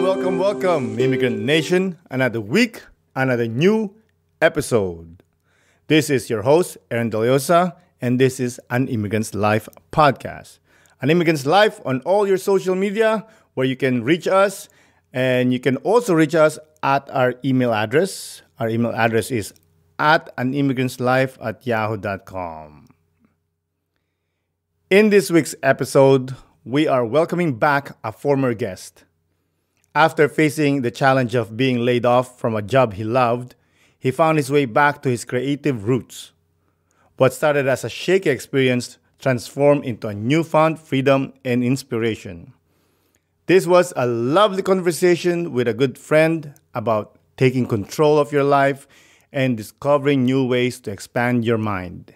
welcome, Immigrant Nation. Another week, another new episode. This is your host, Aaron Deliosa, and this is An Immigrant's Life podcast. An Immigrant's Life on all your social media where you can reach us, and you can also reach us at our email address. Our email address is at animmigrantslife@yahoo.com. In this week's episode, we are welcoming back a former guest. After facing the challenge of being laid off from a job he loved, he found his way back to his creative roots. What started as a shaky experience transformed into a newfound freedom and inspiration. This was a lovely conversation with a good friend about taking control of your life and discovering new ways to expand your mind.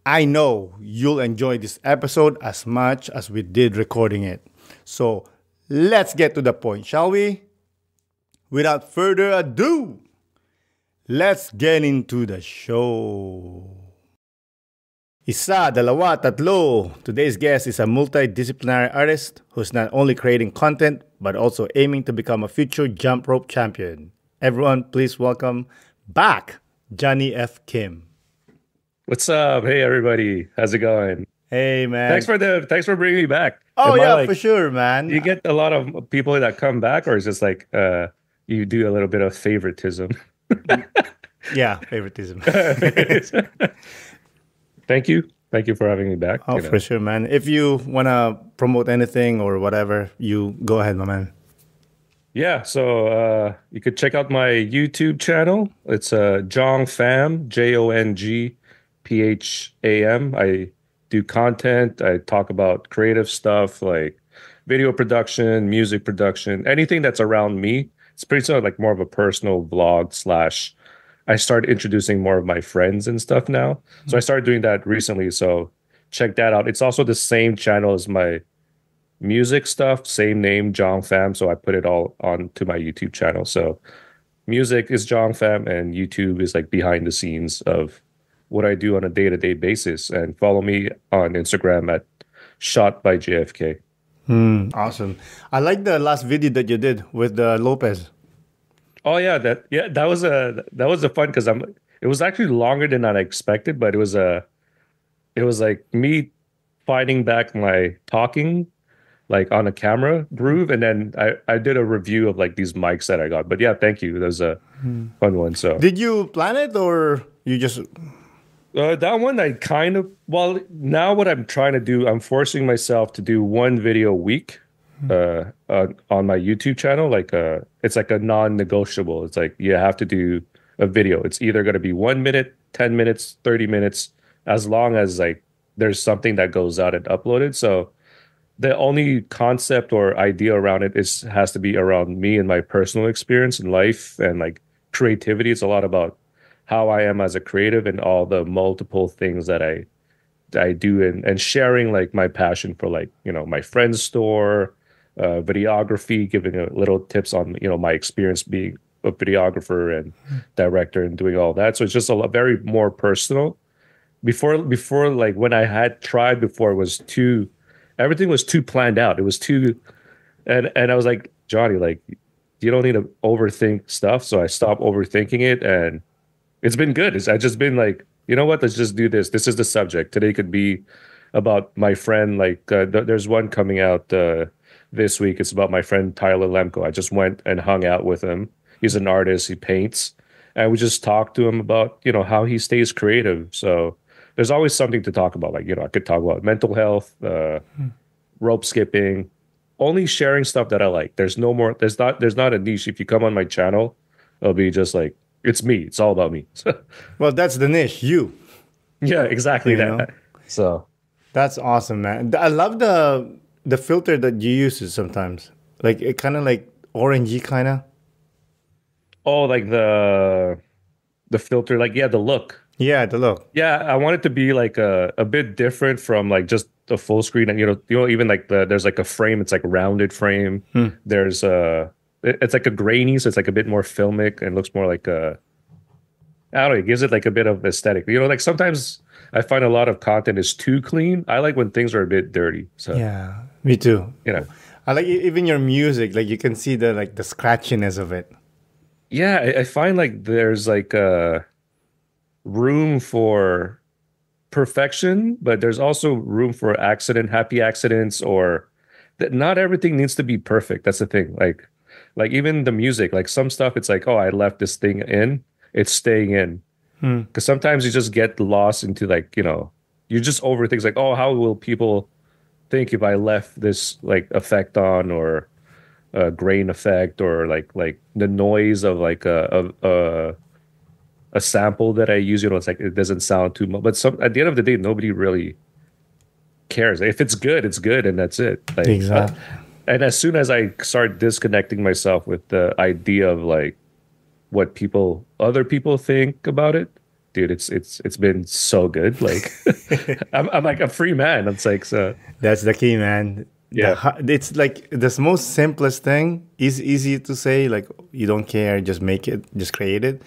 I know you'll enjoy this episode as much as we did recording it. So let's get to the point, shall we? Without further ado, let's get into the show. Isa, dalawa, tatlo. Today's guest is a multidisciplinary artist who's not only creating content, but also aiming to become a future jump rope champion. Everyone, please welcome back Johnny F. Kim. What's up? Hey, everybody. How's it going? Hey, man. Thanks for bringing me back. Oh, yeah, for sure, man. You get a lot of people that come back, or is just like you do a little bit of favoritism? Yeah, favoritism. Thank you for having me back. Oh, for sure, man. If you want to promote anything or whatever, you go ahead, my man. Yeah, so you could check out my YouTube channel. It's Jong Pham, JONGPHAM. I do content. I talk about creative stuff like video production, music production, anything that's around me. It's pretty sort of like more of a personal vlog / I started introducing more of my friends and stuff now. So I started doing that recently. So check that out. It's also the same channel as my music stuff, same name, Jong Pham. So I put it all onto my YouTube channel. So music is Jong Pham and YouTube is like behind the scenes of what I do on a day-to-day basis. And follow me on Instagram at Shot by JFK. Awesome. I like the last video that you did with Lopez. Oh yeah, that was a fun because it was actually longer than I expected, but it was like me finding back my talking like on a camera groove, and then I did a review of like these mics that I got. But yeah, thank you. That was a fun one. So did you plan it or you just that one I kind of now what I'm trying to do, I'm forcing myself to do one video a week on my YouTube channel. Like it's like a non-negotiable. It's like you have to do a video. It's either going to be 1 minute, 10 minutes, 30 minutes, as long as like there's something that goes out and uploaded. So the only concept or idea around it has to be around me and my personal experience in life and like creativity. It's a lot about how I am as a creative and all the multiple things that I do and sharing like my passion for like, my friend's store, videography, giving a little tips on, my experience being a videographer and director and doing all that. So it's just a very more personal. Before like when I had tried before, everything was too planned out. It was too, and I was like, Johnny, like you don't need to overthink stuff. So I stopped overthinking it, and it's been good. I just been like, you know what? Let's just do this. This is the subject. Today could be about my friend. Like there's one coming out this week. It's about my friend Tyler Lemko. I just went and hung out with him. He's an artist. He paints, and we just talked to him about how he stays creative. So there's always something to talk about. Like I could talk about mental health, rope skipping, only sharing stuff that I like. There's no more. There's not a niche. If you come on my channel, it'll be just like it's me. It's all about me. Well, that's the niche. You. Yeah, exactly that. So that's awesome, man. I love the filter that you use sometimes. Like it kind of like orangey kind of. Oh, like the filter, like the look. Yeah, the look. Yeah, I want it to be like a bit different from like just the full screen, and even like there's like a frame. It's like a rounded frame. There's it's like a grainy, so it's like a bit more filmic and looks more like I don't know. It gives it like a bit of aesthetic. Like sometimes I find a lot of content is too clean. I like when things are a bit dirty. So yeah, me too. I like even your music. Like you can see the like the scratchiness of it. Yeah, I find like there's like room for perfection, but there's also room for happy accidents, or that not everything needs to be perfect. That's the thing. Like even the music, like some stuff, it's like, oh, I left this thing in, it's staying in. Hmm. Because sometimes you just get lost into like, you just over things like, oh, how will people think if I left this like effect on, or a grain effect, or like the noise of like a sample that I use, it's like it doesn't sound too much. But some at the end of the day, nobody really cares. If it's good, it's good, and that's it. Exactly. And as soon as I start disconnecting myself with the idea of like what other people think about it, dude, it's been so good. Like I'm like a free man. It's like so. That's the key, man. Yeah, It's like the most simplest thing is easy to say, like you don't care, just make it, just create it.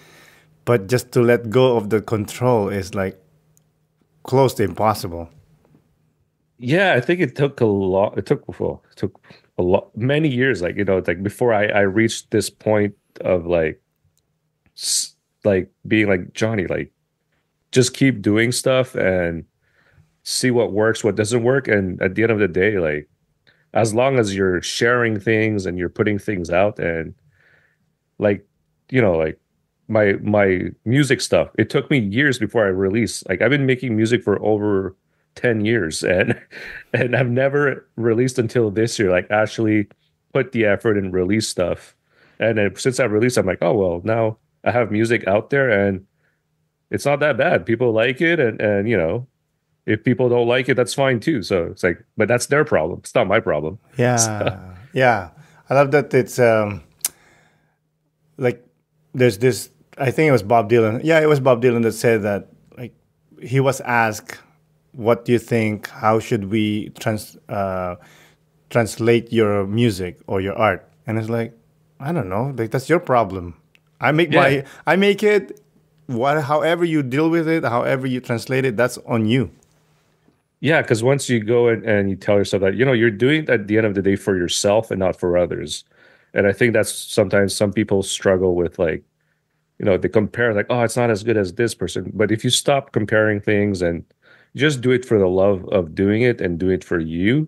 But just to let go of the control is like close to impossible. yeah. I think it took a lot. It took a lot, many years. Like like before I reached this point of like like being like Johnny, like just keep doing stuff and see what works, what doesn't work. And at the end of the day, like as long as you're sharing things and you're putting things out, and like like my music stuff, it took me years before I released. Like I've been making music for over 10 years, and and I've never released until this year, like actually put the effort and release stuff. And then since I released, I'm like, oh well, now I have music out there, and it's not that bad. People like it, and if people don't like it, that's fine too. So it's like, but that's their problem. It's not my problem. So, Yeah, yeah. I love that it's like there's this. I think it was Bob Dylan. Yeah, it was Bob Dylan that said that like he was asked, "What do you think? How should we translate your music or your art?" And it's like, I don't know. Like that's your problem. yeah, I make it. However you deal with it, however you translate it, that's on you. yeah. Because once you go and you tell yourself that you're doing it at the end of the day for yourself and not for others, and I think that's sometimes some people struggle with, like they compare like, oh, it's not as good as this person. But if you stop comparing things and just do it for the love of doing it and do it for you,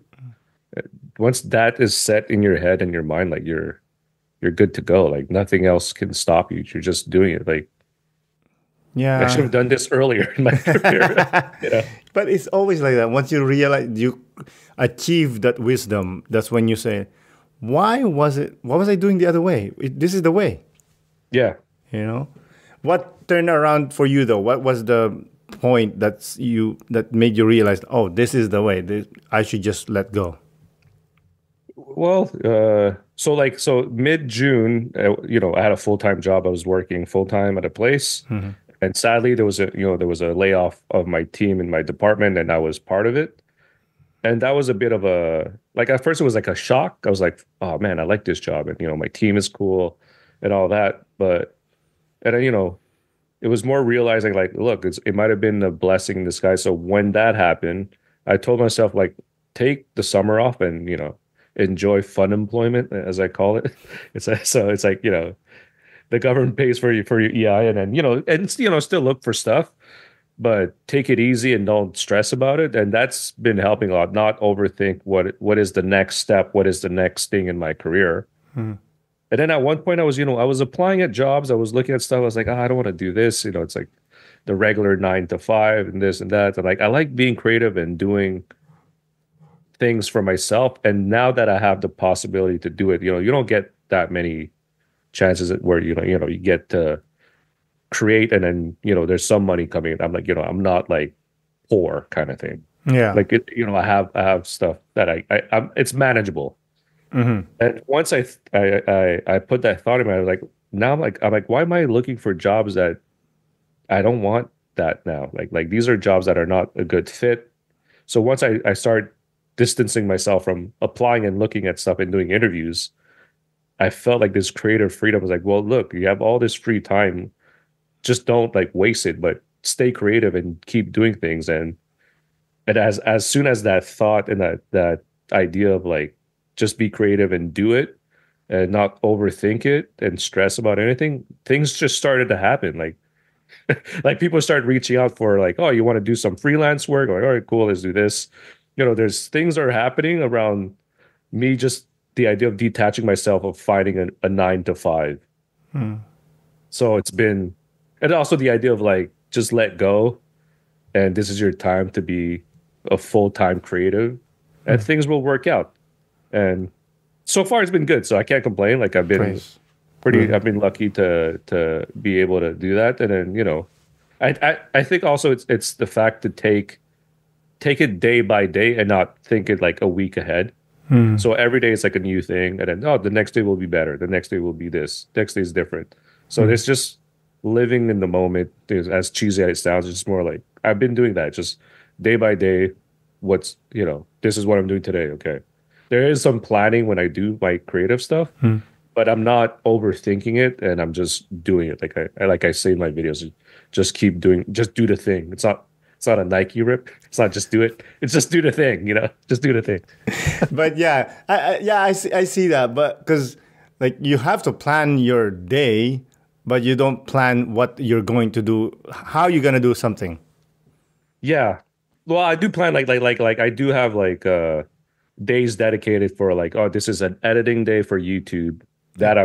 once that is set in your head and your mind, like you're good to go. Like nothing else can stop you. You're just doing it. Like I should Yeah. have done this earlier in my career. But it's always like that. Once you realize you achieve that wisdom, that's when you say, "Why was it? What was I doing the other way? This is the way." Yeah. You know, what turned around for you though? What was the point that made you realize, "Oh, this is the way. I should just let go." Well, so mid June, I had a full time job. I was working full time at a place, Mhm. and sadly, there was a layoff of my team in my department, and I was part of it. And that was a bit of a, like, at first it was like a shock. I was like, oh man, I like this job, and my team is cool and all that. But and then, it was more realizing like, look, it might have been a blessing in disguise. So when that happened, I told myself like, take the summer off and enjoy fun employment, as I call it. It's like the government pays for your EI, and then still look for stuff, but take it easy and don't stress about it. And that's been helping a lot. Not overthink what is the next step, what is the next thing in my career. Mhm. And then at one point I was applying at jobs, I was looking at stuff, I was like, I don't want to do this. It's like the regular 9 to 5 and this and that. And like I like being creative and doing things for myself. And now that I have the possibility to do it, you don't get that many chances where you get to create, and then there's some money coming in. I'm like, I'm not like poor kind of thing. Yeah. Like I have stuff that it's manageable. Hmm. And once I put that thought in my head, like now I'm like, why am I looking for jobs that I don't want that now? Like these are jobs that are not a good fit. So once I start distancing myself from applying and looking at stuff and doing interviews, I felt like this creative freedom. I was like, well, look, you have all this free time. Just don't like waste it, but stay creative and keep doing things. And as soon as that thought and that idea of like just be creative and do it and not overthink it and stress about anything, things just started to happen. Like people start reaching out for like, oh, you want to do some freelance work? Like, all right, cool, let's do this. There's things are happening around me, just the idea of detaching myself of finding a 9 to 5. Hmm. So it's been, and also the idea of like just let go, and this is your time to be a full-time creative, and things will work out. And so far it's been good, so I can't complain. Like Praise. I've been lucky to be able to do that. And then I think also it's the fact to take it day by day and not think it like a week ahead. Hmm. So every day is like a new thing, and then, oh, the next day will be better. The next day will be this. Next day is different. So it's just living in the moment. As cheesy as it sounds, it's just more like I've been doing that, just day by day. This is what I'm doing today. Okay, there is some planning when I do my creative stuff, but I'm not overthinking it, and I'm just doing it. Like I say in my videos, just keep doing, just do the thing. It's not a Nike rip. It's not just do it. It's just do the thing. Just do the thing. But yeah, I see that. But because like you have to plan your day, but you don't plan what you're going to do, how you're gonna do something. Yeah. Well, I do plan like I do have like days dedicated for like, oh, this is an editing day for YouTube that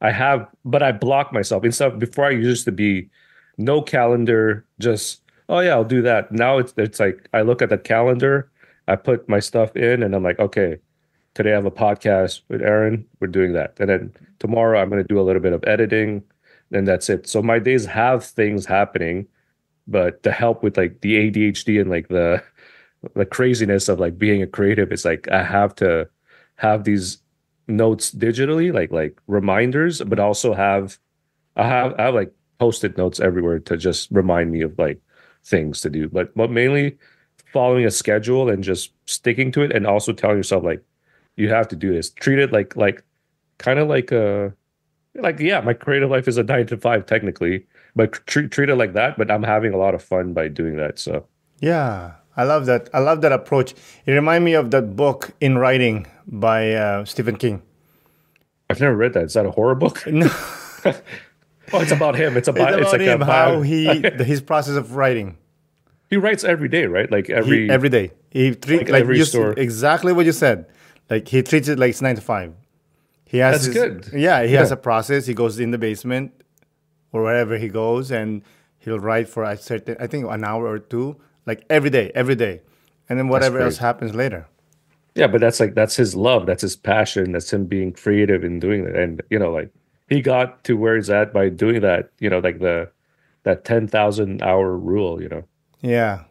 I have, but I block myself. Instead, before I used to be no calendar, just, oh yeah, I'll do that. Now it's like I look at the calendar, I put my stuff in, and I'm like, okay, today I have a podcast with Aaron. We're doing that. And then tomorrow I'm going to do a little bit of editing, and that's it. So my days have things happening, but to help with like the ADHD and like the craziness of like being a creative, it's like I have to have these notes digitally, like reminders, but also I have like post-it notes everywhere to just remind me of like things to do. But mainly following a schedule and just sticking to it, and also telling yourself like you have to do this. Treat it like kind of like yeah, my creative life is a 9 to 5 technically, but treat it like that. But I'm having a lot of fun by doing that. So Yeah, I love that. I love that approach. It reminds me of that book In Writing by Stephen King. I've never read that. Is that a horror book? No, Oh, it's about him. it's about Like him, a how his process of writing. he writes every day, right? Like Every day he treat like like every you store. exactly what you said. Like he treats it like it's 9 to 5. He has That's good. yeah, he has Yeah, a process. He goes in the basement or wherever he goes, and he'll write for a certain, I think, an hour or two, like every day, and then that's whatever else great. happens later. Yeah, but that's his love. That's his passion. That's him being creative and doing it. And like he got to where he's at by doing that. Like that 10,000 hour rule. Yeah,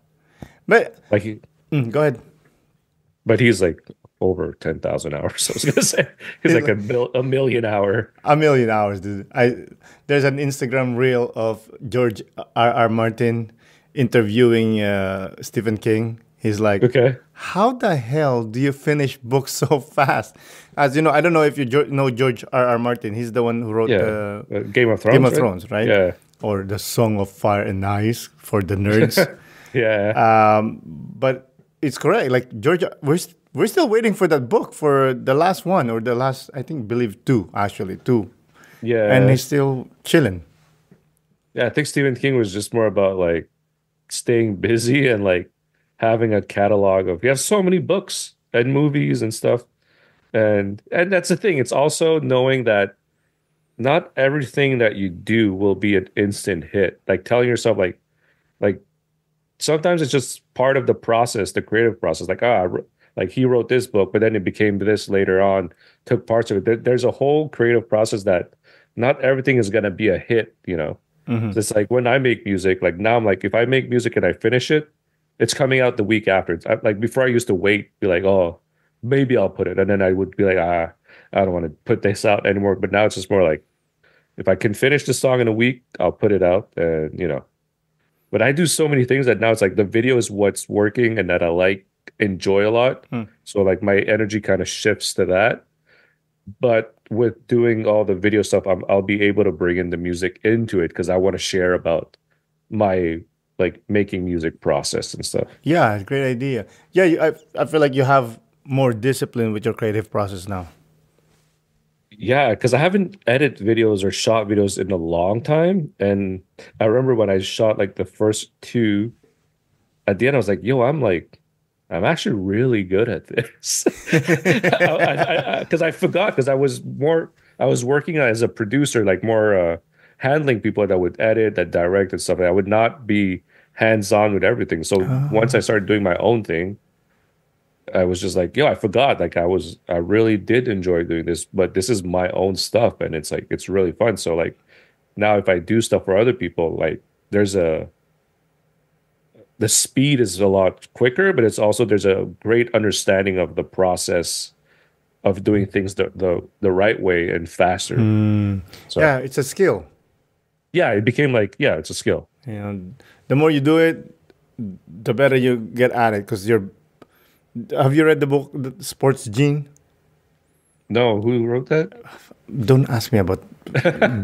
but Like he, go ahead. but he's like over 10,000 hours. So I was gonna say he's He's like like a million hour. a million hours, dude. There's an Instagram reel of George R. Martin interviewing Stephen King. He's like, Okay. "How the hell do you finish books so fast?" As you know, I don't know if you know George R. R. Martin. He's the one who wrote Yeah. Game of Game Thrones, of right? Thrones, right? Yeah. Or the Song of Fire and Ice for the nerds. Yeah. But it's correct. Like George, we're still waiting for that book, for the last one, or the last, I think, believe two, actually two, and Yeah. he's still chilling. Yeah. I think Stephen King was just more about like staying busy and like having a catalog of, he has so many books and movies and stuff. And that's the thing. It's also knowing that not everything that you do will be an instant hit. Like telling yourself like sometimes it's just part of the process, the creative process. Like, like he wrote this book, but then it became this later on, took parts of it. There's a whole creative process that not everything is gonna be a hit. So it's like when I make music, like now I'm like, if I make music and I finish it, it's coming out the week after. Like before I used to wait, be like, oh, maybe I'll put it. And then I would be like, I don't want to put this out anymore. But now it's just more like, if I can finish the song in a week, I'll put it out. And. But I do so many things that now it's like the video is what's working and that I like, enjoy a lot. So like my energy kind of shifts to that. But with doing all the video stuff, I'll be able to bring in the music into it because I want to share about my like making music process and stuff. Yeah, great idea. Yeah, I feel like you have more disciplined with your creative process now? Yeah, because I haven't edited videos or shot videos in a long time. And I remember when I shot like the first two, at the end, I was like, yo, I'm actually really good at this. Because I forgot, because I was working as a producer, like more handling people that would edit, that direct and stuff. And I would not be hands-on with everything. So once I started doing my own thing, I was just like, yo, I forgot. Like I really did enjoy doing this, but this is my own stuff. And it's like, it's really fun. So like now if I do stuff for other people, like the speed is a lot quicker, but it's also, there's a great understanding of the process of doing things the right way and faster. So Yeah, it's a skill. yeah, it became like, yeah, it's a skill. You know, the more you do it, the better you get at it. Because you're. Have you read the book The Sports Gene? No, who wrote that? Don't ask me about.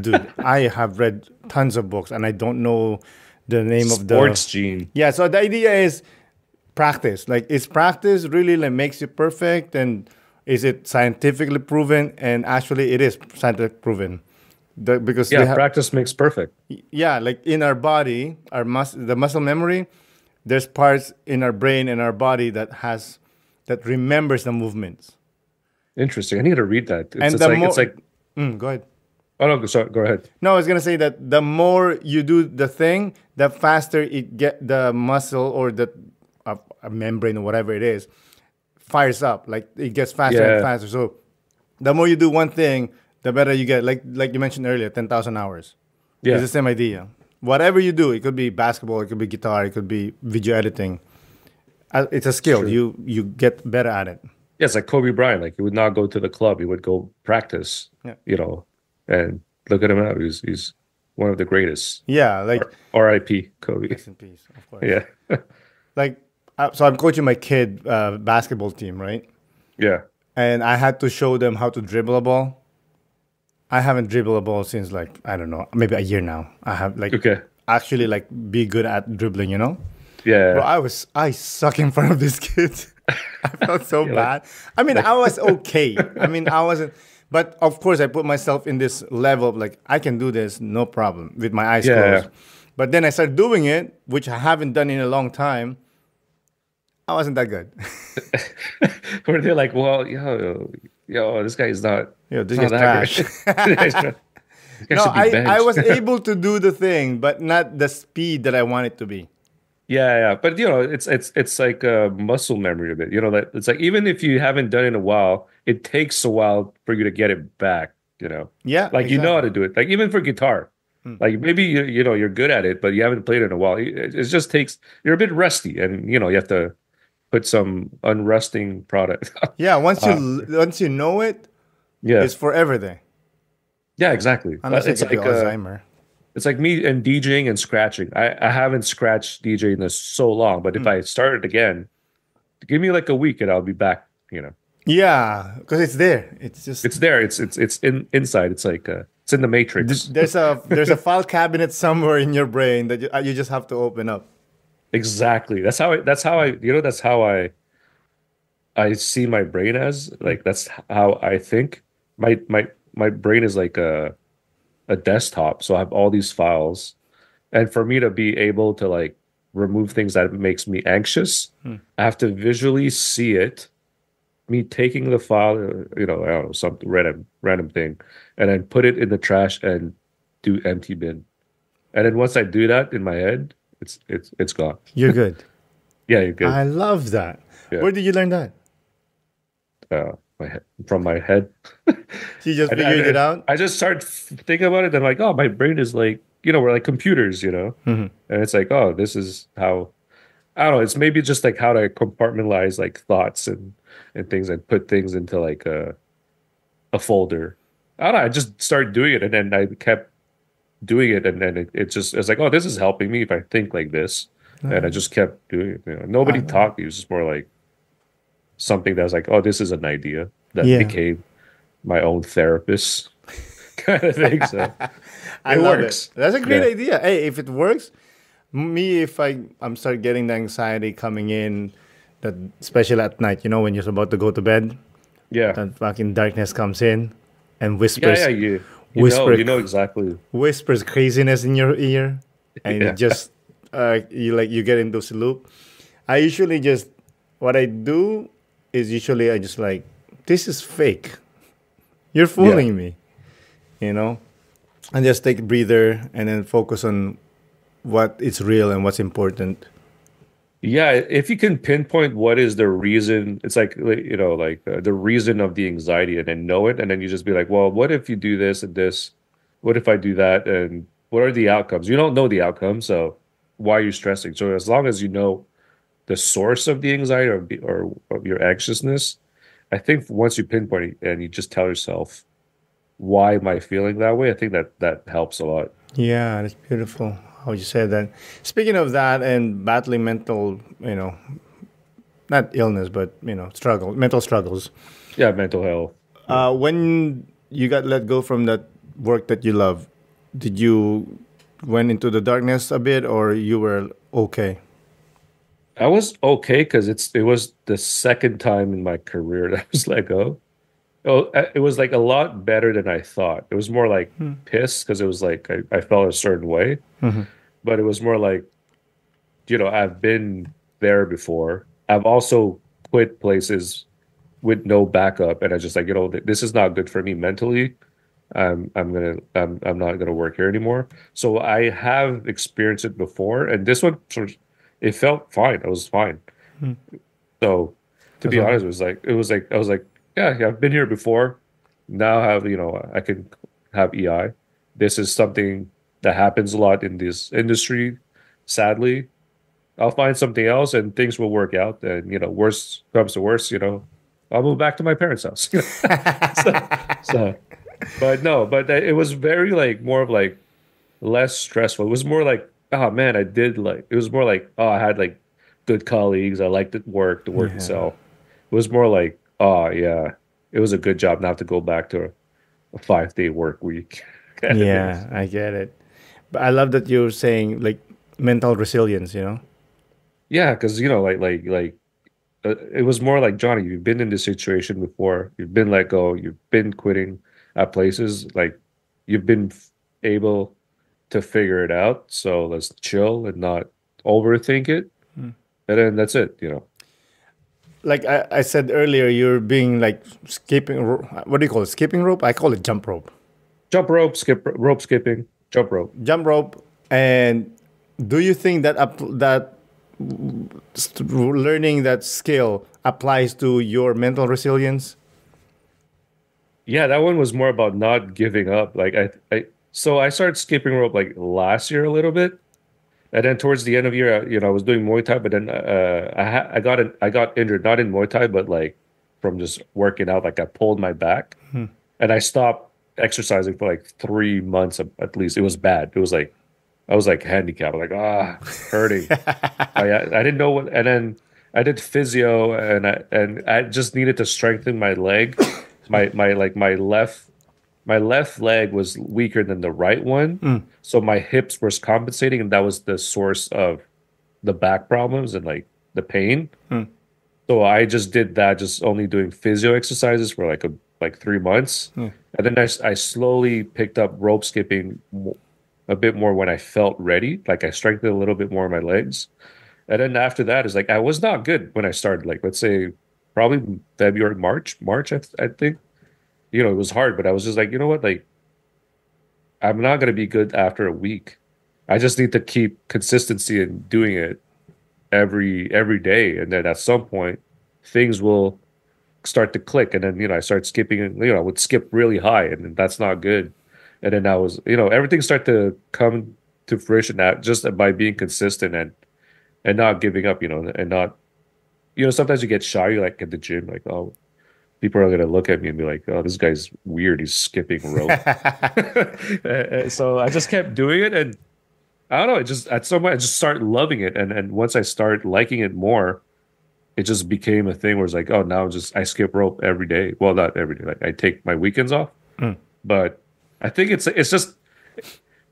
Dude, I have read tons of books and I don't know the name of the Sports Gene. Yeah, so the idea is practice. Like, is practice really like makes you perfect, and is it scientifically proven? And actually, it is scientifically proven. Because Yeah, practice makes perfect. yeah, like in our body, the muscle memory, there's parts in our brain and our body that remembers the movements. Interesting. I need to read that. And It's like go ahead. oh no, sorry, go ahead. No, I was gonna say that the more you do the thing, the faster it get the muscle or the a membrane or whatever it is fires up. Like it gets faster and faster. So the more you do one thing, the better you get. Like you mentioned earlier, 10,000 hours. Yeah. It's the same idea. Whatever you do, it could be basketball, it could be guitar, it could be video editing. It's a skill. True. You get better at it. Yeah, it's like Kobe Bryant. Like he would not go to the club; he would go practice. Yeah. You know, and look at him now. He's one of the greatest. Yeah, like R.I.P. Kobe. rest in peace, of course. Yeah, Like so, I'm coaching my kid basketball team, right? yeah. And I had to show them how to dribble a ball. I haven't dribbled a ball since like I don't know, maybe a year now. I have like Okay. actually like be good at dribbling, you know? Yeah. Bro, I suck in front of these kids. I felt so bad. I mean, I was okay. I mean, I wasn't, but of course, I put myself in this level of like I can do this, no problem, with my eyes closed. But then I started doing it, which I haven't done in a long time. I wasn't that good. Where they're like, well, yo, this guy is not. This not guy's that trash. great. No, I was able to do the thing, but not the speed that I want it to be. Yeah. But it's like a muscle memory of it. You know that it's like even if you haven't done it in a while, it takes a while for you to get it back. You know. Yeah. Like you know how to do it. Like even for guitar, like maybe you're good at it, but you haven't played it in a while. It just takes. You're a bit rusty, and you have to put some unrusting product. Yeah. Once you know it, it's forever there. Yeah, exactly. Unless It's like like Alzheimer. it's like me and DJing and scratching. I haven't scratched DJing this so long, but if I started again, give me like a week and I'll be back. Yeah, because it's there. It's just It's there. It's inside. It's like it's in the matrix. there's a file cabinet somewhere in your brain that you just have to open up. Exactly. That's how I see my brain as. Like that's how I think. My brain is like a desktop, so I have all these files, and for me to be able to like remove things that makes me anxious, I have to visually see it, me taking the file, I don't know, some random thing, and then put it in the trash and do empty bin, and then once I do that in my head, it's gone. You're good. Yeah, you're good. I love that. Yeah. Where did you learn that? My head, from my head. You just figured it out? I just started thinking about it, and like, oh, my brain is like, we're like computers, and it's like, oh, this is how, I don't know, it's maybe just like how to compartmentalize like thoughts and things and put things into like a folder. I don't know, I just started doing it, and then I kept doing it, and then it's like, oh, this is helping me if I think like this, and I just kept doing it. Nobody taught me. It was just more like something that was like, oh, this is an idea that became my own therapist kind of thing. So I love it. That's a great idea. Hey, if it works, if I'm start getting the anxiety coming in, that especially at night, when you're about to go to bed, Yeah. that fucking darkness comes in and Yeah, whispers, you whisper, know exactly. whispers craziness in your ear, and you Yeah. just you get into this loop. I usually just what I do is usually I just like this is fake. You're Yeah. fooling me, you know. And just take a breather and then focus on what is real and what's important. Yeah, if you can pinpoint what is the reason, it's the reason of the anxiety, and then know it, and then you just be like, well, what if you do this and this? What if I do that? And what are the outcomes? You don't know the outcome, so why are you stressing? So as long as you know the source of the anxiety or of your anxiousness, I think once you pinpoint it and you just tell yourself, why am I feeling that way? I think that helps a lot. Yeah, that's beautiful how you said that. Speaking of that and battling mental, not illness, but mental struggles. Yeah, mental health. Yeah. When you got let go from that work that you love, did you went into the darkness a bit, or you were okay? I was okay because it was the second time in my career that I was let go. Oh, it was like a lot better than I thought. It was more like pissed because it was like I felt a certain way, Hmm. but it was more like, I've been there before. I've also quit places with no backup, and I just like, this is not good for me mentally. I'm not gonna work here anymore. So I have experienced it before, and this one it felt fine. I was fine. So to That's be all. honest, it was like I was like, yeah, I've been here before. Now I have I can have EI. This is something that happens a lot in this industry. Sadly, I'll find something else and things will work out. And worst comes to worst, I'll move back to my parents' house. So, so, but no, but it was very like more of like less stressful. It was more like, oh man, I did like. It was more like, oh, I had like good colleagues. I liked the work Yeah. itself. It was more like, oh yeah, it was a good job not to go back to a 5-day work week kind of thing. Yeah, I get it. But I love that you're saying like mental resilience. Yeah, because it was more like Johnny. You've been in this situation before. You've been let go. You've been quitting at places. Like you've been able to figure it out. So let's chill and not overthink it. And then that's it. Like I said earlier, you're being like skipping. What do you call it? Skipping rope? I call it jump rope. Jump rope, rope skipping, jump rope. Jump rope. And do you think that learning that skill applies to your mental resilience? Yeah, that one was more about not giving up. Like so I started skipping rope like last year a little bit, and then towards the end of the year, I was doing Muay Thai, but then I got injured, not in Muay Thai, but like from just working out. Like I pulled my back, and I stopped exercising for like 3 months at least. It was bad. It was like I was like handicapped, like hurting. I didn't know what, and then I did physio, and I just needed to strengthen my leg. My left leg was weaker than the right one, so my hips was compensating, and that was the source of the back problems and like the pain. So I just did that, just only doing physio exercises for like 3 months, and then I slowly picked up rope skipping a bit more when I felt ready. Like I strengthened a little bit more in my legs, and then after that is like I was not good when I started. Like let's say probably February, March. I think it was hard, but I was just like, you know what, like I'm not gonna be good after a week. I just need to keep consistency in doing it every day, and then at some point things will start to click, and then I start skipping, and I would skip really high, and then that's not good. And then I was, everything started to come to fruition that just by being consistent and not giving up, and not, sometimes you get shy, like at the gym, like, oh, people are gonna look at me and be like, oh, this guy's weird, he's skipping rope. So I just kept doing it, and I don't know, it just at some point I just started loving it, and once I start liking it more, it just became a thing where it's like, oh, now I skip rope every day. Well, not every day. Like I take my weekends off, but I think it's just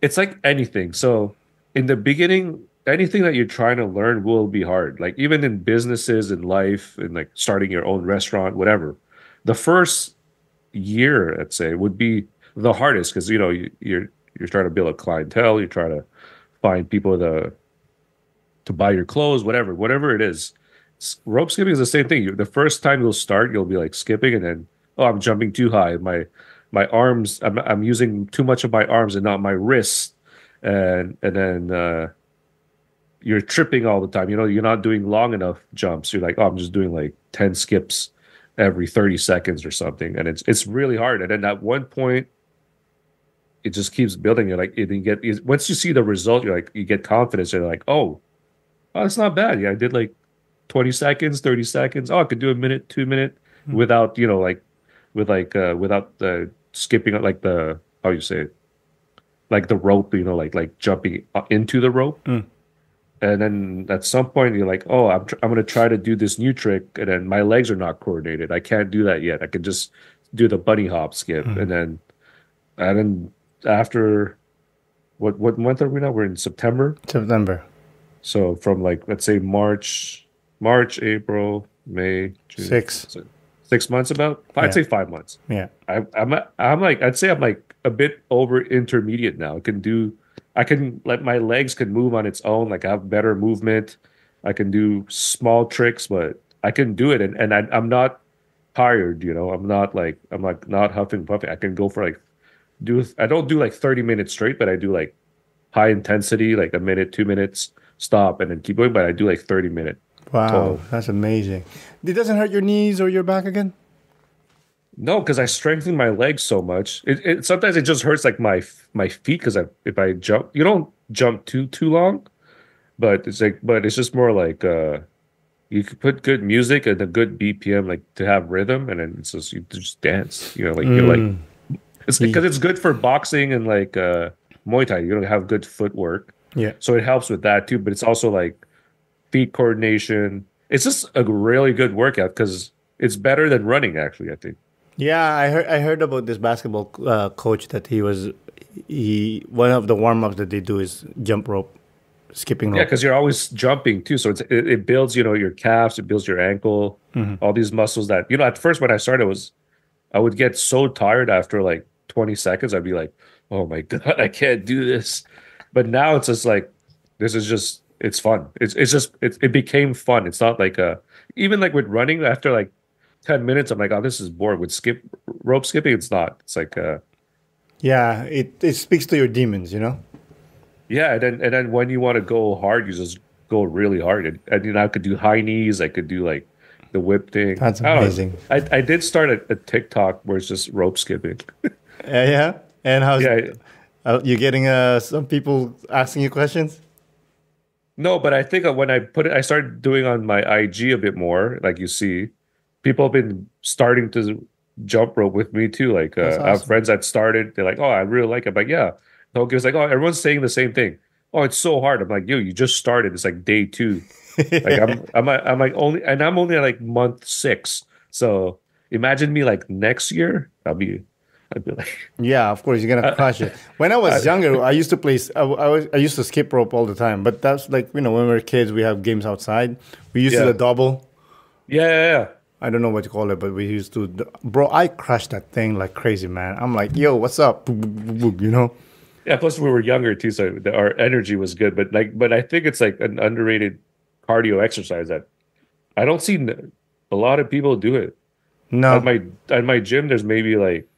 it's like anything. So in the beginning, anything that you're trying to learn will be hard. Like even in businesses, in life, and like starting your own restaurant, whatever. The first year, I'd say, would be the hardest because you're trying to build a clientele, you're trying to find people to buy your clothes, whatever it is. Rope skipping is the same thing. The first time you'll start, you'll be like skipping, and then oh, I'm jumping too high. My arms, I'm using too much of my arms and not my wrists, and then you're tripping all the time. You're not doing long enough jumps. You're like, oh, I'm just doing like 10 skips every 30 seconds or something, and it's really hard. And then at one point, it just keeps building. You're like, once you see the result, you're like, you get confidence. You're like, oh, it's not bad. Yeah, I did like 20 seconds, 30 seconds. Oh, I could do a minute, 2 minute without, without the skipping, like the, how you say it, like the rope, like jumping into the rope. And then at some point you're like, oh, I'm going to try to do this new trick. And then my legs are not coordinated. I can't do that yet. I can just do the bunny hop skip. And then after what month are we now? We're in September. September. So from like, let's say March, April, May, June. 6 months about? I'd say 5 months. Yeah. I'd say I'm like a bit over intermediate now. I can let my legs can move on its own. Like I have better movement. I can do small tricks, but I can do it. And I'm not tired, I'm not not huffing puffing. I can go for like, I don't do like 30 minutes straight, but I do like high intensity, like a minute, 2 minutes, stop, and then keep going. But I do like 30-minute. Wow, total. That's amazing. It doesn't hurt your knees or your back again? No, because I strengthen my legs so much. It sometimes it just hurts like my feet because if I jump, you don't jump too long, but it's just more like you could put good music and a good BPM like to have rhythm, and then it's just you just dance. You're like it's because it's good for boxing and like Muay Thai. You don't have good footwork, Yeah. so it helps with that too. But it's also like feet coordination. It's just a really good workout because it's better than running. Actually, I think. Yeah, I heard about this basketball coach that he one of the warm ups that they do is jump rope, skipping rope. Yeah, because you're always jumping too, so it builds your calves, it builds your ankle, all these muscles that at first when I started I would get so tired after like 20 seconds. I'd be like, oh my god, I can't do this. But now it's just like it's fun. It became fun. It's not like even like with running after like 10 minutes, I'm like, oh, this is bored. With rope skipping, it's not. It's like yeah, it speaks to your demons, Yeah, and then when you want to go hard, you just go really hard. And I could do high knees, I could do like the whip thing. That's amazing. I did start a TikTok where it's just rope skipping. Yeah. And how's Yeah. you getting some people asking you questions? No, but I think when I started doing on my IG a bit more, like you see, people have been starting to jump rope with me too. Like That's I have awesome. friends that started, they're like, oh, I really like it. But yeah, Tokyo was like, oh, everyone's saying the same thing. Oh, it's so hard. I'm like, yo, you just started. It's like day 2. Like I'm like I'm only at like month 6. So imagine me like next year, I'd be like, Yeah, of course you're gonna crush it. When I was younger, I used to play. I used to skip rope all the time. But that's like when we were kids, we have games outside. We used to the double. yeah. I don't know what you call it, but we used to. Bro, I crushed that thing like crazy, man. I'm like, yo, what's up? Yeah, plus we were younger too, so our energy was good. But I think it's like an underrated cardio exercise that I don't see a lot of people do it. No. At my gym, there's maybe like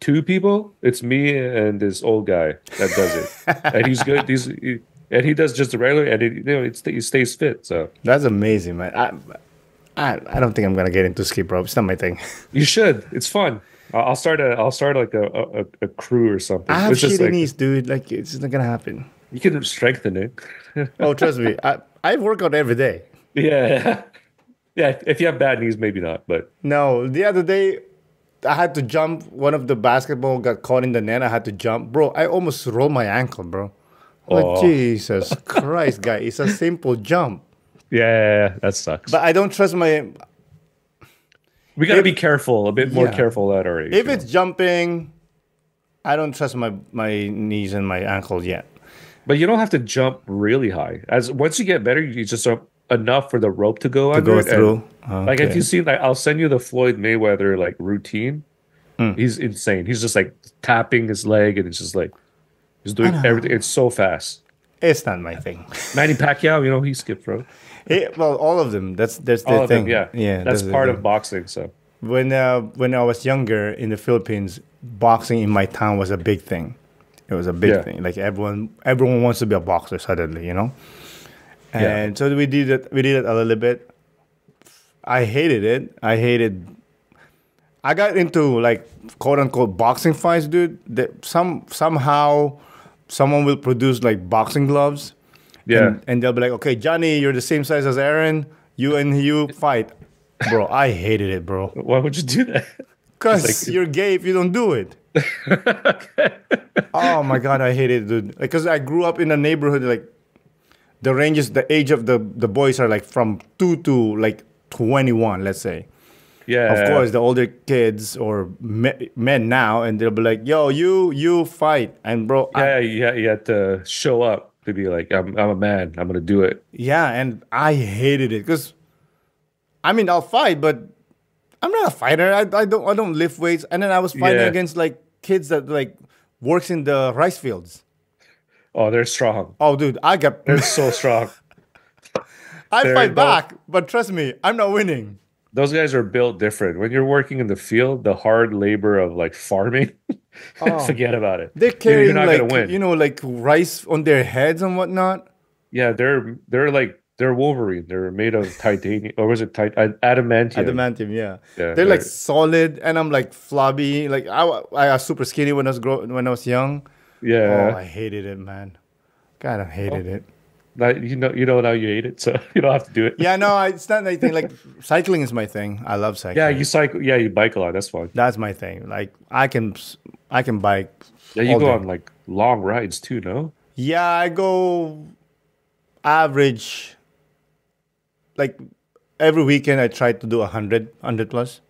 2 people. It's me and this old guy that does it, and he's good. And he does just the regular, and he stays fit. So That's amazing, man. I don't think I'm gonna get into skip rope. It's not my thing. you should. It's fun. I'll start like a crew or something. I have It's just shitty like knees, dude. Like it's not gonna happen. you can strengthen it. Oh, trust me. I work out every day. Yeah. Yeah, if you have bad knees, maybe not, but No, the other day I had to jump. One of the basketball got caught in the net. I had to jump, bro. I almost rolled my ankle, bro. Like Oh. Jesus Christ, guy! It's a simple jump, yeah, that sucks. but I don't trust my. We got to be careful, a bit more Yeah. careful at our age. If it's jumping, I don't trust my knees and my ankles yet. But you don't have to jump really high. As once you get better, you just jump enough for the rope to go to under go it. And through. like if you Okay. see, like I'll send you the Floyd Mayweather like routine. Hmm. He's insane. He's just like tapping his leg and it's just like he's I doing don't everything. know. It's so fast. It's not my thing. Manny Pacquiao, he skipped rope. Well, all of them. That's the All of them, thing. yeah. Yeah, That's that's the part of thing. boxing. So When I was younger in the Philippines, boxing in my town was a big thing. It was a big yeah, thing. Like everyone wants to be a boxer suddenly, you know. yeah, And so we did it. We did it a little bit. I hated it. I got into like quote unquote boxing fights, dude. That somehow someone will produce like boxing gloves, yeah. and they'll be like, okay, Johnny, you're the same size as Aaron. You and you fight, bro. I hated it, bro. Why would you do that? It's Cause like you're gay if you don't do it. Oh my god, I hate it, dude. Because I grew up in a neighborhood like the age of the boys are like from 2 to like 21, let's say. Of yeah, course, the older kids or men now, and they'll be like, "Yo, you fight," and bro, yeah, yeah. You had to show up to be like, I'm a man. I'm gonna do it. yeah, and I hated it because I mean I'll fight, but I'm not a fighter. I don't lift weights, and then I was fighting Yeah. against like kids that like works in the rice fields. Oh, they're strong. Oh, dude, I got They're so strong. I They're fight those back, but trust me, I'm not winning. those guys are built different. When you're working in the field, the hard labor of like farming, Oh, forget about it. they're You're carrying not gonna like win. like rice on their heads and whatnot. Yeah, they're like they're Wolverine. They're made of titanium, or was it adamantium? Adamantium, yeah. Yeah, They're like solid, and I'm like flabby. Like I was super skinny when I was young. Oh, yeah. I hated it, man. God, I hated Well, it. you know now you hate it, so you don't have to do it. Yeah, no, it's not anything. Like cycling is my thing. I love Yeah, cycling. you cycle. Yeah, you bike a lot. That's fun. That's my thing. Like I can bike Yeah, you all go day. on like long rides too, no? Yeah, I go average like every weekend. I try to do 100 plus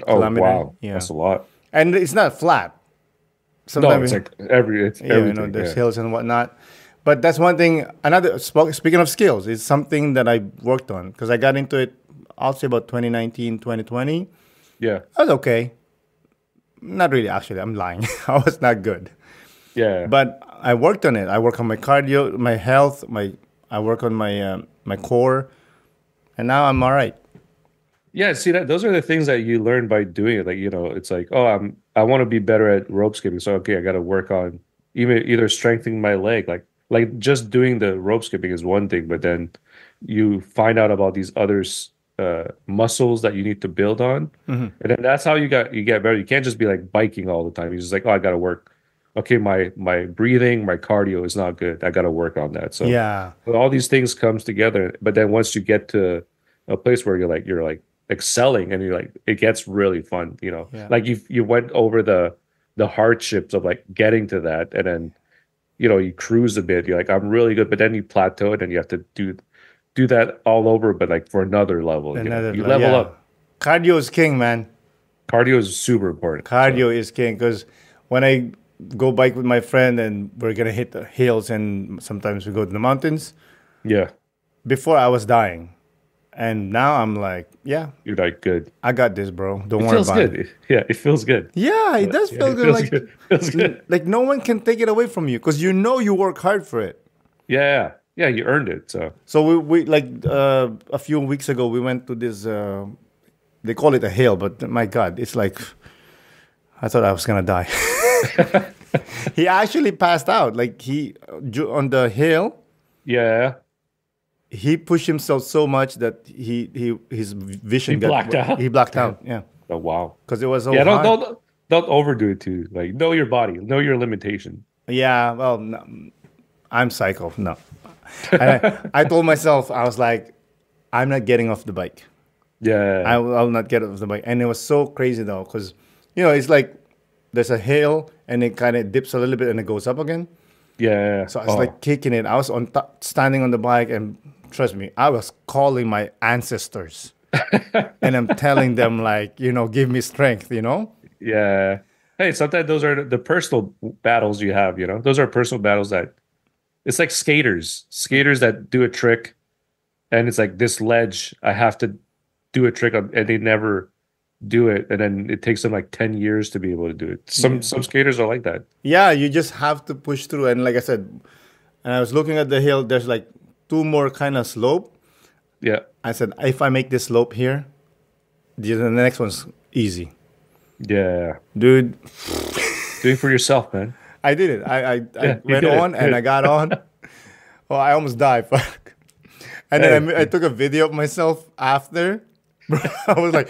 Oh kilometers. wow, Yeah, that's a lot. and it's not flat. No, it's Sometimes like it's yeah, everything. there's Yeah, hills and whatnot. But that's one thing. Speaking of skills, it's something that I worked on because I got into it. I'll say about 2019, 2020. yeah, I was okay. Not really, actually. I'm lying. I was not good. yeah. But I worked on it. I work on my cardio, my health, I work on my core, and now I'm all right. Yeah, see that those are the things that you learn by doing it. Like, it's like, oh, I want to be better at rope skipping. So okay, I got to work on even either strengthening my leg. Like just doing the rope skipping is one thing, but then you find out about these others muscles that you need to build on. Mhm. And then that's how you get better. You can't just be like biking all the time. You're just like, oh, I got to work. Okay, my breathing, my cardio is not good. I got to work on that. So Yeah, but all these things comes together, but then once you get to a place where you're like excelling and you're like it gets really fun, yeah. like you went over the hardships of like getting to that, and then you cruise a bit, you're like I'm really good, but then you plateau it and you have to do that all over, but like for another level, you level Yeah. up. Cardio is king, man. Cardio is super important, so Cardio is king because when I go bike with my friend and we're gonna hit the hills and sometimes we go to the mountains. yeah, Before I was dying, and now I'm like, yeah, you're like good. I got this, bro. Don't It worry feels about it. good. Yeah, it feels good. Yeah, it does Yeah, feel it good. feels Like good. Feels good. like no one can take it away from you because you work hard for it. Yeah, yeah, you earned it. So So we like a few weeks ago we went to this. They call it a hill, but my God, it's like I thought I was gonna die. He actually passed out. Like on the hill, yeah, he pushed himself so much that his he vision blacked out. he blacked out. Yeah, Oh wow. because it was so Yeah, don't high. don't overdo it too. Like know your body, know your limitation. Yeah, well, no, I'm psycho. No, and I told myself I was like, I'm not getting off the bike. Yeah, I'll not get off the bike. And it was so crazy though, because it's like there's a hill and it kind of dips a little bit and it goes up again. yeah. So I was Oh, like kicking it. I was standing on the bike, and trust me, I was calling my ancestors, and I'm telling them like, give me strength. yeah. Hey, sometimes those are the personal battles you have. Those are personal battles that it's like skaters that do a trick, and it's like this ledge I have to do a trick on, and they never do it, and then it takes them like 10 years to be able to do it. Some skaters are like that. Yeah, you just have to push through. And like I said, and I was looking at the hill, there's like two more kind of slope. Yeah. I said, if I make this slope here, the next one's easy. Yeah. Dude, Do it for yourself, man. I did it. I Yeah, you went did it. on and I got on. Oh, I almost died. Fuck. And then I took a video of myself after. I was like,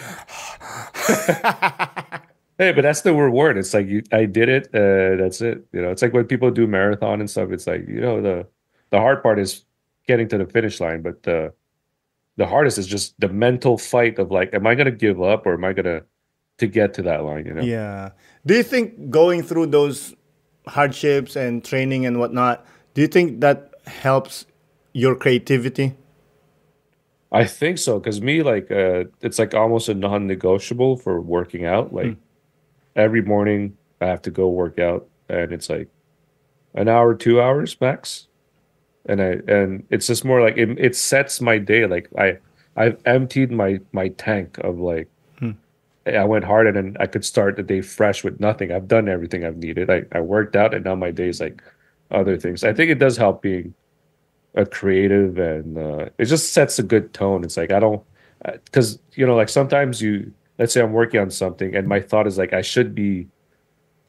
Hey, but that's the reward. It's like I did it. That's it. You know, it's like when people do marathon and stuff. It's like, you know, the hard part is getting to the finish line, but the hardest is just the mental fight of like, am I gonna give up or am I gonna to get to that line? You know? yeah. Do you think going through those hardships and training and whatnot, do you think that helps your creativity? I think so, because me, like, it's like almost a non-negotiable for working out. Like every morning, I have to go work out, and it's like an hour, 2 hours max. And it's just more like it sets my day. Like I've emptied my tank of like I went hard, and then I could start the day fresh with nothing. I've done everything I've needed. I worked out, and now my day's like other things. I think it does help being a creative, and it just sets a good tone. It's like I don't, because you know, like sometimes let's say I'm working on something, and my thought is like I should be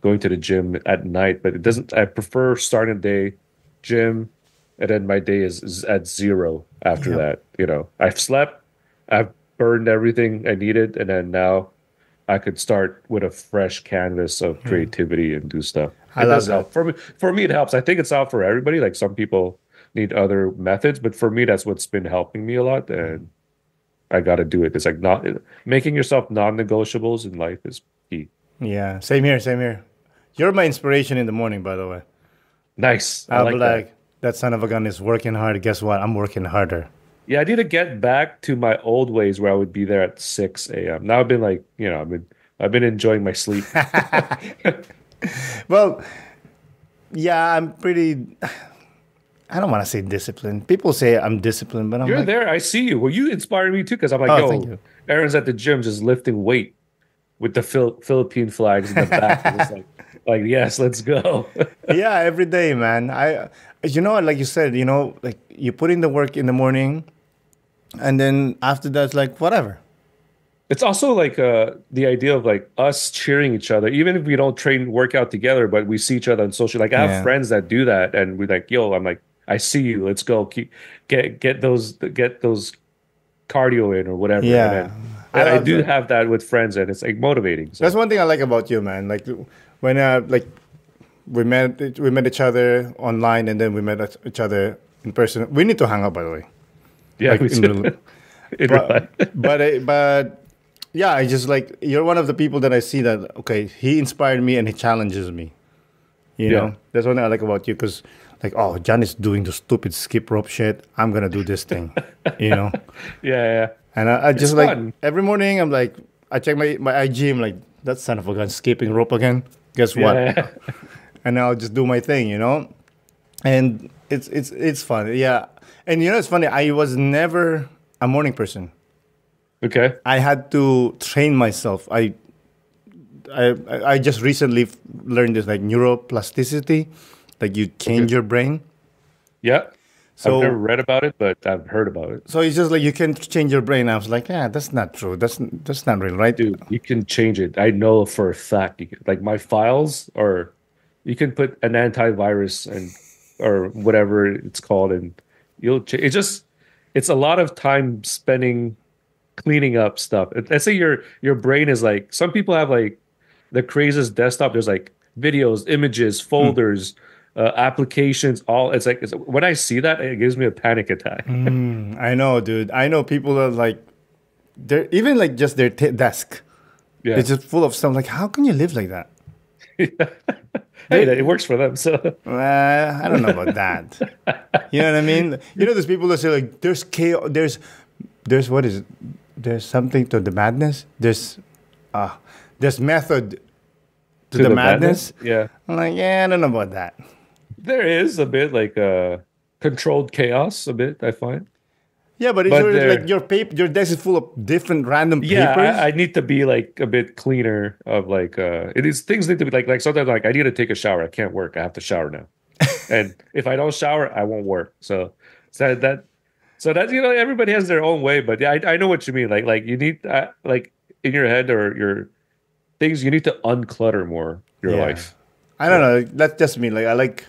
going to the gym at night, but it doesn't. I prefer starting the day, gym, and then my day is at zero after that. You know, I've slept, I've burned everything I needed, and then now I could start with a fresh canvas of creativity and do stuff. I It love does that. help. For me, it helps. I think it's out for everybody. Like some people need other methods, but for me, that's what's been helping me a lot. And I got to do it. It's like not making yourself non-negotiables in life is key. Yeah, same here, same here. You're my inspiration in the morning, by the way. Nice. I I'll be like that. like, that son of a gun is working hard. Guess what? I'm working harder. Yeah, I need to get back to my old ways where I would be there at 6 a.m. Now I've been like, you know, I've been enjoying my sleep. Well, yeah, I'm pretty. I don't want to say disciplined. People say I'm disciplined, but I'm You're like, there. I see you. Well, you inspire me too, because I'm like, oh, thank yo, you. Aaron's at the gym just lifting weight with the Philippine flags in the back. And it's like, yes, let's go. Yeah, every day, man. You know, like you said, you know, like you put in the work in the morning, and then after that, it's like whatever. It's also like the idea of like us cheering each other, even if we don't train workout together, but we see each other on social. Like I have Yeah. friends that do that, and we're like, yo, I'm like, I see you. Let's go. Get those cardio in or whatever. Yeah. And I then I love do that. have that with friends, and it's like motivating. So That's one thing I like about you, man. Like when like we met each other online, and then we met each other in person. We need to hang out, by the way. yeah, Like we in do. real, In real life. but yeah, I just like you're one of the people that I see that okay, he inspired me and he challenges me. You Yeah. know, that's one thing I like about you because like oh, John is doing the stupid skip rope shit. I'm gonna do this thing. You know, Yeah. and I It's just like fun. every morning I'm like I check my IG. I'm like that son of a gun skipping rope again. Guess what? Yeah. And I'll just do my thing. You know, and it's fun. Yeah, and you know it's funny. I was never a morning person. Okay. I had to train myself. I just recently learned this like neuroplasticity, like you change your brain. Yeah. So I've never read about it, but I've heard about it. so it's just like you can change your brain. I was like, yeah, that's not true. That's not real, right? Dude, you can change it. I know for a fact. You can, like my files, or you can put an antivirus and or whatever it's called, and it's a lot of time spending cleaning up stuff. Let's say your brain is like some people have like the craziest desktop. There's like videos, images, folders, applications. All when I see that, it gives me a panic attack. I know, dude. I know people are like, they're even like just their desk. Yeah, It's just full of stuff. Like, how can you live like that? hey, it works for them. So I don't know about that. You know what I mean? You know, there's people that say like, there's chaos. There's what is it? There's something to the madness. There's method to the madness. Yeah. I'm like, yeah, I don't know about that. There is a bit like controlled chaos, a bit, I find. Yeah, but it's But already like there, your paper, your desk is full of different random yeah, papers. I need to be like a bit cleaner of like it is things need to be like sometimes like I need to take a shower. I can't work. I have to shower now. And if I don't shower, I won't work. So that so that everybody has their own way, but yeah, I know what you mean. Like you need like in your head or your things you need to unclutter more your Yeah, life. I don't Yeah. know. That's just me. Like I like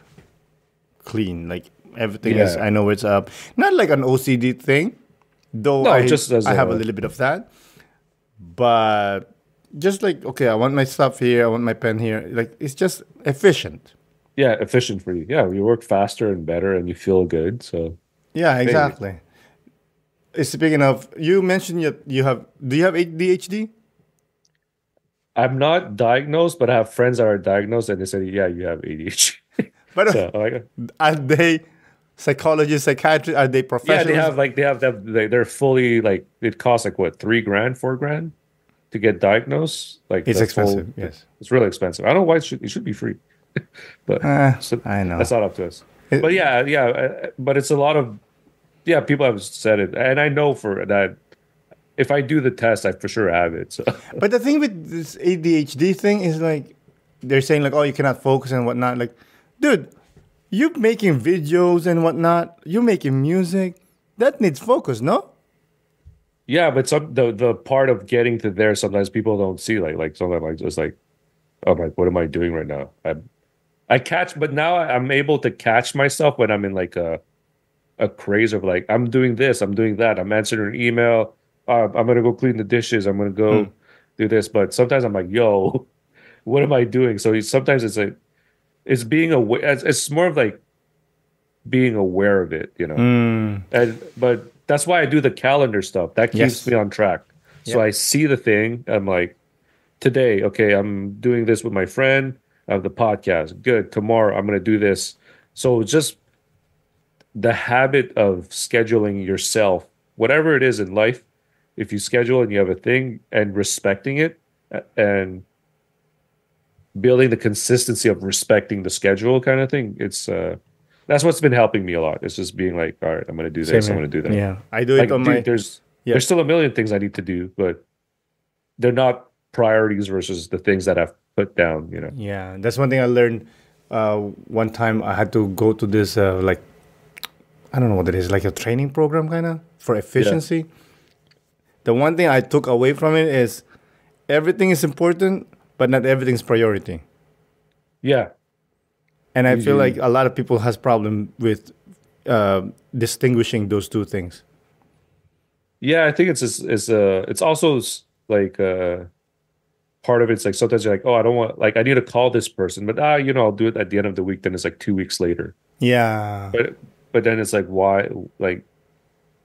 clean. Like everything is. Yeah. I know it's up. Not like an OCD thing, though. No, I just as I have a a little bit of that, but just like okay, I want my stuff here. I want my pen here. Like it's just efficient. yeah, efficient for you. Yeah, you work faster and better and you feel good. So Yeah, maybe. exactly. Speaking of, you mentioned you have. Do you have ADHD? I'm not diagnosed, but I have friends that are diagnosed and they say, yeah, you have ADHD. But So I'm like, are they psychologists, psychiatrists? Are they yeah, they professionals? have like they're fully like it costs like what 3 grand, 4 grand to get diagnosed. Like It's the full, expensive. Yes. it's really expensive. I don't know why it should be free, but so I that's know. not up to us. But It, yeah, but it's a lot of yeah. People have said it, and I know for that if I do the test, I for sure have it. So but the thing with this ADHD thing is like they're saying like, oh, you cannot focus and whatnot. Like, dude, you making videos and whatnot. You making music. That needs focus, no? yeah, but the part of getting to there sometimes people don't see like sometimes like just like oh my what am I doing right now? I catch, but now I'm able to catch myself when I'm in like a craze of like I'm doing this, I'm doing that, I'm answering an email, I'm gonna go clean the dishes, I'm gonna Hmm. go do this. But sometimes I'm like, yo, what am I doing? So sometimes it's like it's being aware. It's more of like being aware of it, Hmm. And but that's why I do the calendar stuff. That keeps me Yes. on track. So I Yep. see the thing. I'm like, today, okay, I'm doing this with my friend. I have the podcast. Good. Tomorrow, I'm going to do this. So just the habit of scheduling yourself, whatever it is in life, if you schedule and you have a thing and respecting it and building the consistency of respecting the schedule kind of thing, it's that's what's been helping me a lot. It's just being like, all right, I'm going to do Same this, I'm here. going to do that. Yeah. I do it Like, on dude, my. there's Yep. still a million things I need to do, but they're not priorities versus the things that I've put down. Yeah. That's one thing I learned. One time I had to go to this like I don't know what it is, like a training program kind of for Yeah. efficiency. The one thing I took away from it is everything is important, but not everything's priority. Yeah. And I You, feel like you, a lot of people has problem with distinguishing those two things. yeah, I think it's also like part of it's like sometimes you're like, oh, I don't want like I need to call this person, but I'll do it at the end of the week, then it's like 2 weeks later. Yeah, But but then it's like why like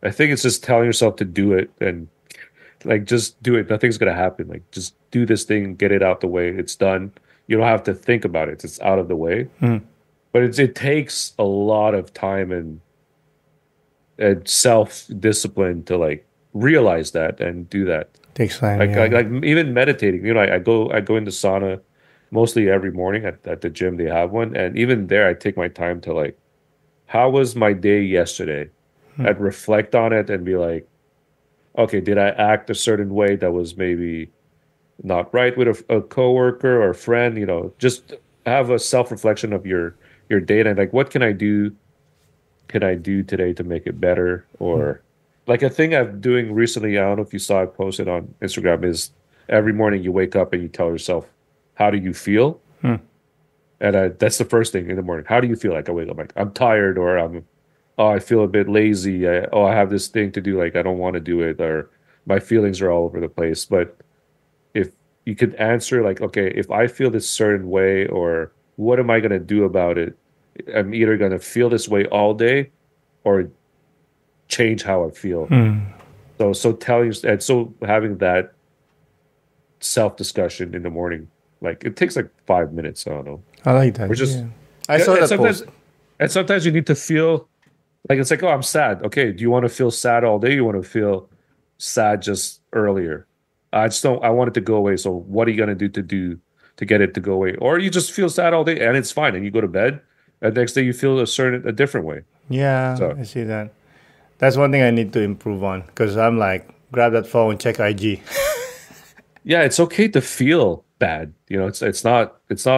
I think it's just telling yourself to do it and like just do it. Nothing's gonna happen. Like just do this thing, get it out the way. It's done. You don't have to think about it. It's out of the way. But it takes a lot of time and self discipline to like realize that and do that. takes time. Like Yeah, even meditating. I go into sauna mostly every morning at the gym. They have one, and even there, I take my time to like, how was my day yesterday? I'd reflect on it and be like, okay, did I act a certain way that was maybe not right with a coworker or a friend? Just have a self reflection of your day and like, what can I do today to make it better? Or like a thing I'm doing recently, I don't know if you saw I posted on Instagram, is every morning you wake up and you tell yourself, how do you feel? And that's the first thing in the morning. How do you feel? Like I wake up like I'm tired or oh, I feel a bit lazy. I have this thing to do. Like I don't want to do it or my feelings are all over the place. But if you could answer like, okay, if I feel this certain way or what am I going to do about it? I'm either going to feel this way all day or change how I feel. So telling and so having that self discussion in the morning, like it takes like 5 minutes. I don't know. I like that. We're just Yeah, I yeah, saw and that sometimes post. and sometimes you need to feel like it's like, oh, I'm sad. Okay, do you want to feel sad all day? You want to feel sad just earlier? I just don't. I want it to go away. So what are you gonna do to get it to go away? Or you just feel sad all day and it's fine, and you go to bed and next day you feel a different way. Yeah, So I see that. That's one thing I need to improve on because I'm like, grab that phone, check IG. yeah, it's okay to feel bad. You know, it's not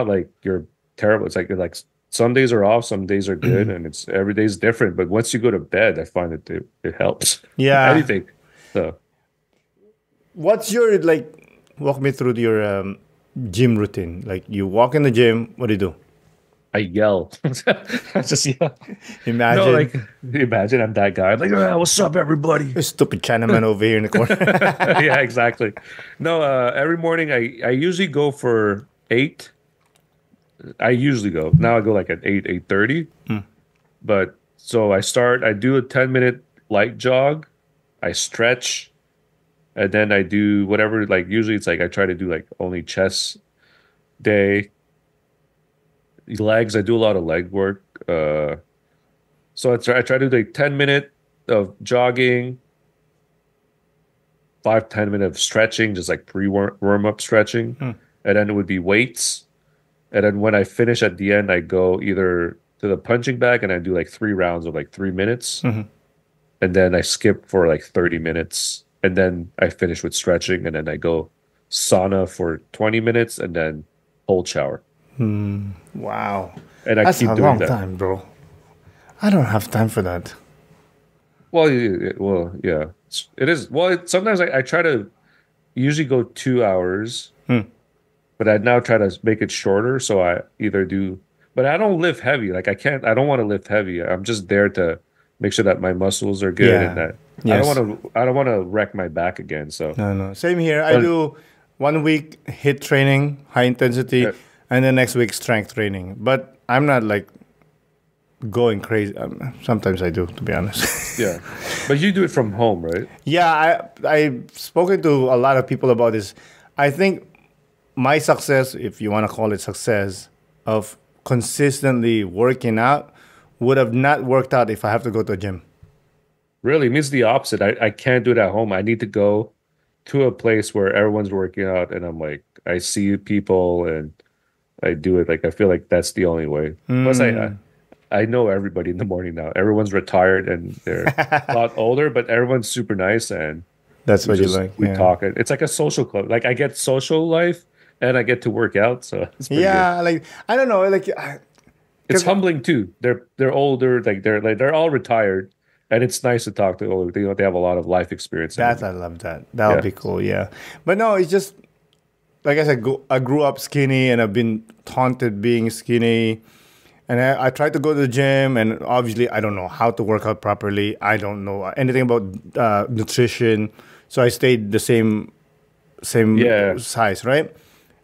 like you're terrible. It's like some days are off, some days are good, and it's every day's different. But once you go to bed, I find it helps. Yeah. Anything. So What's your like? Walk me through your gym routine. Like you walk in the gym. What do you do? I yell. I just yell. No, Imagine like imagine I'm that guy. I'm like, "Ah, what's up, everybody?" a stupid Chinaman over here in the corner. Yeah, exactly. No, every morning I usually go for 8. I usually go. Now I go like at 8, 8:30. But so I do a 10-minute light jog, I stretch, and then I do whatever, like usually it's like I try to do like only chest day, legs, I do a lot of leg work. So I try to do like 10 minute of jogging, 5, 10 minutes of stretching, just like warm up stretching. And then it would be weights. And then when I finish at the end, I go either to the punching bag and I do like 3 rounds of like 3 minutes. And then I skip for like 30 minutes. And then I finish with stretching. And then I go sauna for 20 minutes and then cold shower. Wow, And I that's keep a doing long that. time, bro. I don't have time for that. Well, yeah, it is. Well, sometimes I try to usually go 2 hours, but I now try to make it shorter. So I either do, but I don't lift heavy. Like I don't want to lift heavy. I'm just there to make sure that my muscles are good and Yeah. that Yes. I don't want to wreck my back again. So, No, no. Same here. I but do 1 week hit training, high intensity, yeah, and the next week strength training. But I'm not like going crazy. Sometimes I do, to be honest. yeah, but you do it from home, right? Yeah, I've spoken to a lot of people about this. I think my success, if you want to call it success, of consistently working out would have not worked out if I have to go to a gym. Really, it means the opposite. I can't do it at home. I need to go to a place where everyone's working out, and I'm like, I see people and I do it. Like I feel like that's the only way. Plus, I know everybody in the morning now. Everyone's retired and they're a lot older, but everyone's super nice and That's what you like. we Yeah. talk. It's like a social club. Like I get social life and I get to work out, so it's pretty good. Yeah, like I don't know, like It's 'cause humbling too. They're older, they're all retired, and it's nice to talk to older. They have a lot of life experience. that And I love that. That would yeah, be cool. Yeah, but no, it's just like I said. I grew up skinny, and I've been taunted being skinny. And I tried to go to the gym, and obviously I don't know how to work out properly. I don't know anything about nutrition, so I stayed the same yeah. size, right?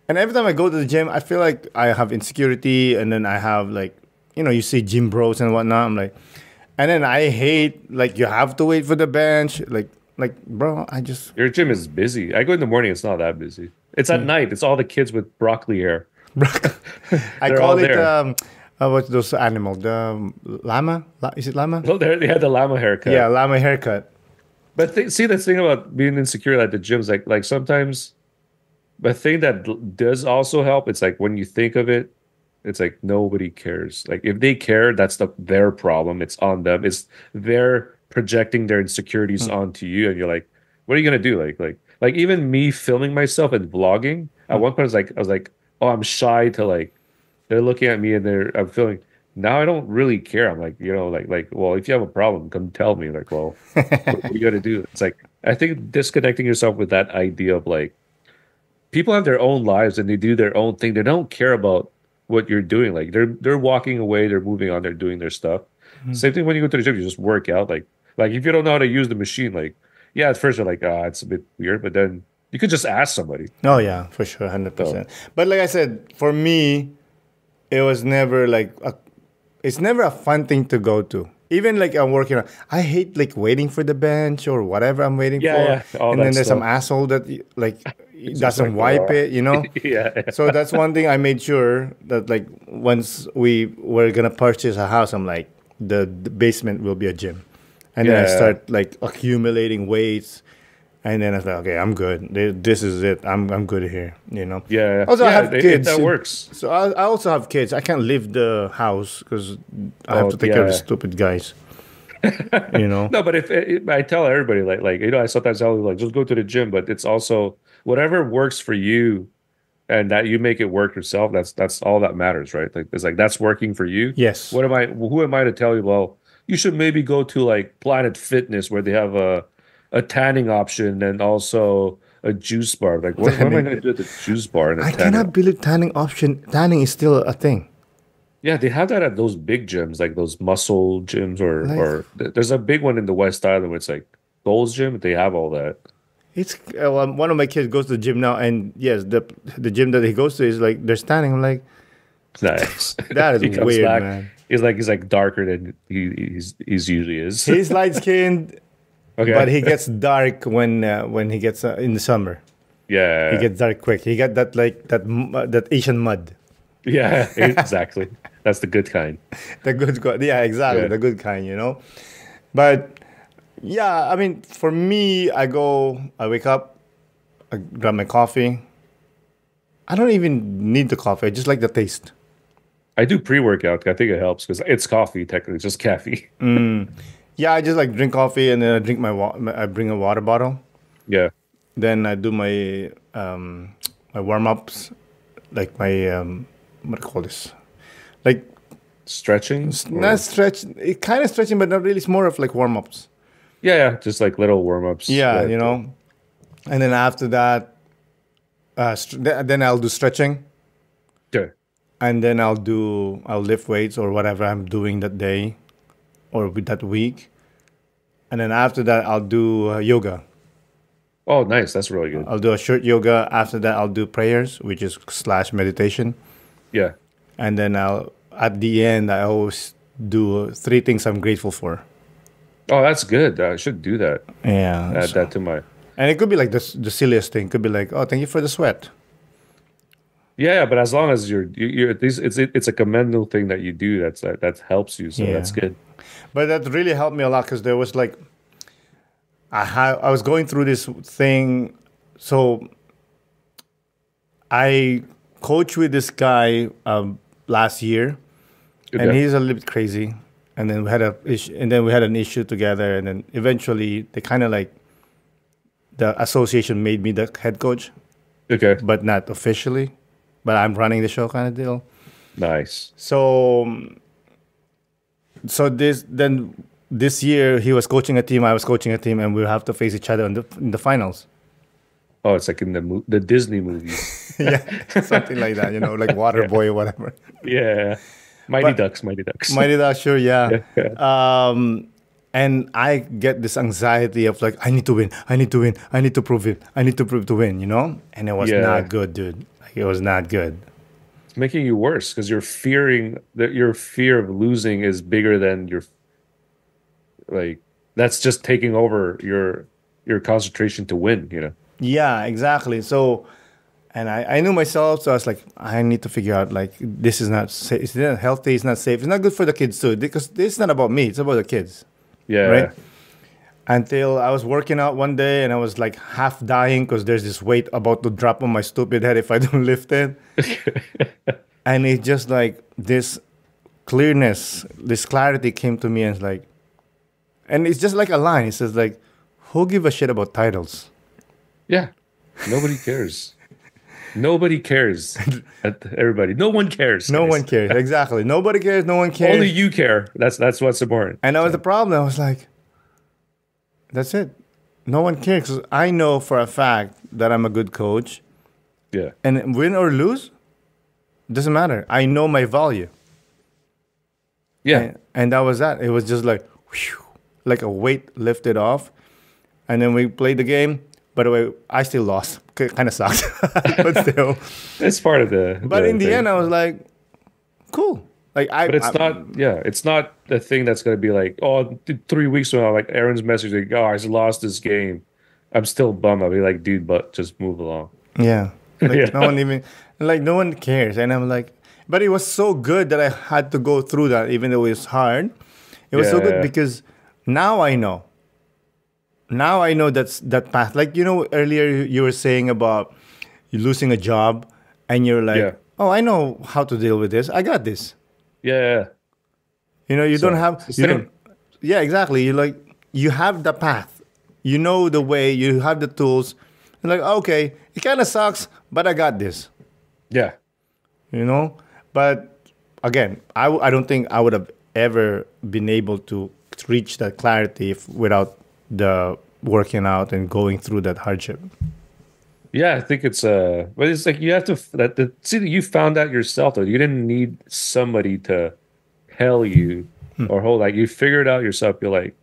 And every time I go to the gym, I feel like I have insecurity, and then I have like, you see gym bros and whatnot. I'm like, and then I hate like you have to wait for the bench, like bro, I just Your gym is busy. I go in the morning. It's not that busy. It's at night. It's all the kids with broccoli hair. I They're all call it there. what's those animal? The llama? Is it llama? Well, they had the llama haircut. Yeah, llama haircut. But see, the thing about being insecure at the gyms, like sometimes the thing that does also help, it's like when you think of it, it's like nobody cares. Like if they care, that's their problem. It's on them. It's they're projecting their insecurities onto you, and you're like, what are you gonna do? Like even me filming myself and vlogging. At one point, I was like, oh, I'm shy to like. They're looking at me and I'm feeling. Now I don't really care. I'm like, well, if you have a problem, come tell me. Like, well, what are you gonna do? It's like I think disconnecting yourself with that idea of like people have their own lives and they do their own thing. They don't care about what you're doing. Like they're walking away, they're moving on, they're doing their stuff. Same thing when you go to the gym, you just work out. Like if you don't know how to use the machine, like yeah, at first you're like, ah, it's a bit weird, but then you could just ask somebody. Oh yeah, for sure, So 100%. But like I said, for me, it was never it's never a fun thing to go to. Even like I'm working on, I hate like waiting for the bench or whatever I'm waiting yeah, for, yeah, all and then that there's some stuff. asshole that like It's just doesn't like, wipe it, yeah, So that's one thing I made sure that like once we were gonna purchase a house, I'm like the basement will be a gym, and then I yeah. start like accumulating weights, And then I thought, okay, I'm good. This is it. I'm good here. Yeah, Also, I yeah. have If kids. that works. So I also have kids. I can't leave the house because I have Oh to take care of the yeah. stupid guys. You know. No, but if I tell everybody like I sometimes tell them like just go to the gym, but it's also whatever works for you and that you make it work yourself. That's all that matters, right? Like it's like that's working for you. Yes. What am I? Who am I to tell you? Well, you should maybe go to like Planet Fitness where they have a tanning option and also a juice bar. Like what am I Tanning. going to do at the juice bar and a I tanning? cannot believe tanning option. Tanning is still a thing. Yeah, they have that at those big gyms, like those muscle gyms, Like there's a big one in the West Island where it's like Gold's Gym. They have all that. it's one of my kids goes to the gym now, and yes, the gym that he goes to is like they're standing. I'm like, Nice. that He is comes weird, back. man. He's like darker than he's usually is. He's light skinned, but Okay. he gets dark when he gets in the summer. He Yeah. gets dark quick. He got that like that Asian mud, Yeah. Exactly. That's the good kind. the good yeah, exactly, Yeah. the good kind, But yeah, I mean, for me, I wake up, I grab my coffee. I don't even need the coffee. I just like the taste. I do pre-workout. I think it helps because it's coffee technically, it's just caffeine. Yeah, I just like drink coffee and then I drink I bring a water bottle. Yeah. Then I do my warm ups, like my what do you call this? Like Stretching not or stretch, it kind of stretching, but not really. It's more of like warm ups. yeah, just like little warm-ups. Yeah, that, And then after that, then I'll do stretching, yeah. and then I'll lift weights or whatever I'm doing that day, or with that week, and then after that I'll do yoga. Oh, nice. That's really good. I'll do a short yoga. After that, I'll do prayers, which is / meditation. Yeah. And then at the end, I always do 3 things I'm grateful for. Oh, that's good. I should do that. Yeah. Add that to my. And it could be like the silliest thing. It could be like, oh, thank you for the sweat. Yeah, but as long as you're at least it's a commendable thing that you do that helps you. So Yeah. that's good. But that really helped me a lot because there was like, I was going through this thing. So I coached with this guy last year, and Okay. he's a little bit crazy. And then we had an issue together, and then eventually they kind of like the association made me the head coach, Okay. but not officially. But I'm running the show, kind of deal. Nice. So this year he was coaching a team, I was coaching a team, and we'll have to face each other in the finals. Oh, it's like in the Disney movies. Yeah, something like that, like Waterboy or whatever. Yeah. Mighty But- Ducks, Mighty Ducks. Mighty Ducks, sure, yeah. Yeah. And I get this anxiety of like, I need to win, I need to win, I need to prove it, I need to prove to win, And it was Yeah. not good, dude. Like, it was not good. It's making you worse because you're fearing that your fear of losing is bigger than your like that's just taking over your concentration to win. Yeah, exactly. So, and I knew myself, so I was like, I need to figure out like this is not safe. It's not healthy. It's not safe. It's not good for the kids too, because this is not about me. It's about the kids, Yeah. right? Until I was working out one day and I was like half dying because there's this weight about to drop on my stupid head if I don't lift it, and it just like this clearness, this clarity came to me, and it's like, and it's just like a line. It says like, who give a shit about titles? Yeah. Nobody cares. Nobody cares. Everybody. No one cares. No guys. one cares. Exactly. Nobody cares. No one cares. Only you care. That's what's important. And that was the problem. I was like, that's it. No one cares. 'Cause I know for a fact that I'm a good coach. Yeah. And win or lose, doesn't matter. I know my value. Yeah. And that was that. It was just like, whew, like a weight lifted off. And then we played the game. By the way, I still lost. Kind of sucked. But still. It's part of the But in the thing. end, I was like, cool. Like But it's not the thing that's going to be like, oh, 3 weeks from now, like Aaron's message, like, oh, I lost this game. I'm still bummed. I'll be like, dude, but just move along. Yeah. Like Yeah. no one cares. And I'm like, but it was so good that I had to go through that, even though it was hard. It was so good Yeah. because now I know. Now I know that's that path. Like, earlier you were saying about you losing a job and you're Yeah. like, oh, I know how to deal with this. I got this. Yeah. You don't So have, it's the you don't, same. yeah, exactly. You have the path. You know the way, you have the tools. You're like, okay, it kind of sucks, but I got this, Yeah. you know? But again, I don't think I would have ever been able to reach that clarity without the working out and going through that hardship. Yeah, I think it's but it's like you have to that the see that you found out yourself though. You didn't need somebody to tell you or hold like you figured out yourself. You're like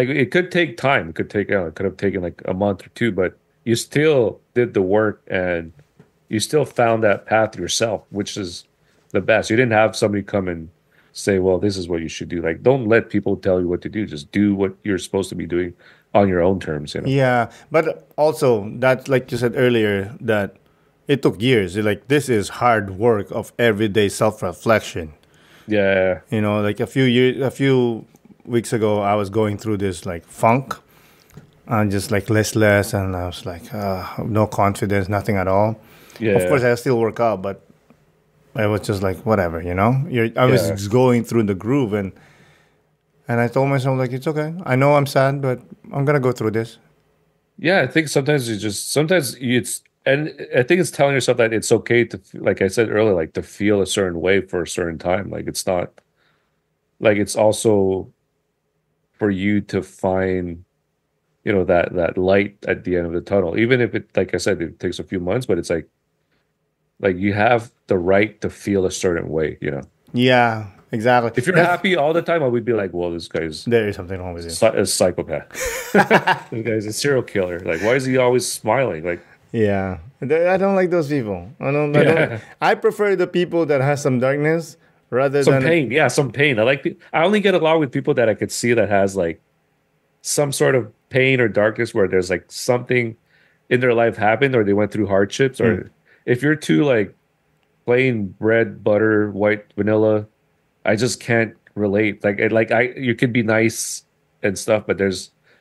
it could take time. It could take it could have taken like a month or two, but you still did the work and you still found that path yourself, which is the best. You didn't have somebody come and say, "Well, this is what you should do." Like, don't let people tell you what to do. Just do what you're supposed to be doing on your own terms, you know. Yeah, but also that, like you said earlier, that it took years. Like this is hard work of everyday self-reflection. Yeah, Like a few weeks ago, I was going through this like funk and just like listless, and I was like, no confidence, nothing at all. Of course, yeah, I still work out, but I was just like, whatever. I was yeah. just going through the groove, and I told myself like, it's okay. I know I'm sad, but I'm gonna go through this. Yeah, I think sometimes it's and I think it's telling yourself that it's okay to like I said earlier, like to feel a certain way for a certain time. Like it's not like it's also for you to find, that light at the end of the tunnel. Even if it, like I said, it takes a few months, but it's like you have the right to feel a certain way. Yeah, exactly. If you're That's happy all the time, I would be like, well, this guy's There is something wrong with you. a psychopath. This guy's a serial killer. Like, why is he always smiling? Like, Yeah, I don't like those people. I don't. I don't. yeah. I prefer the people that has some darkness rather Some than. pain. Yeah, some pain. I only get along with people that I could see that has like some sort of pain or darkness where there's like something in their life happened or they went through hardships Mm. or if you're too like plain bread, butter, white vanilla, I just can't relate. You could be nice and stuff, but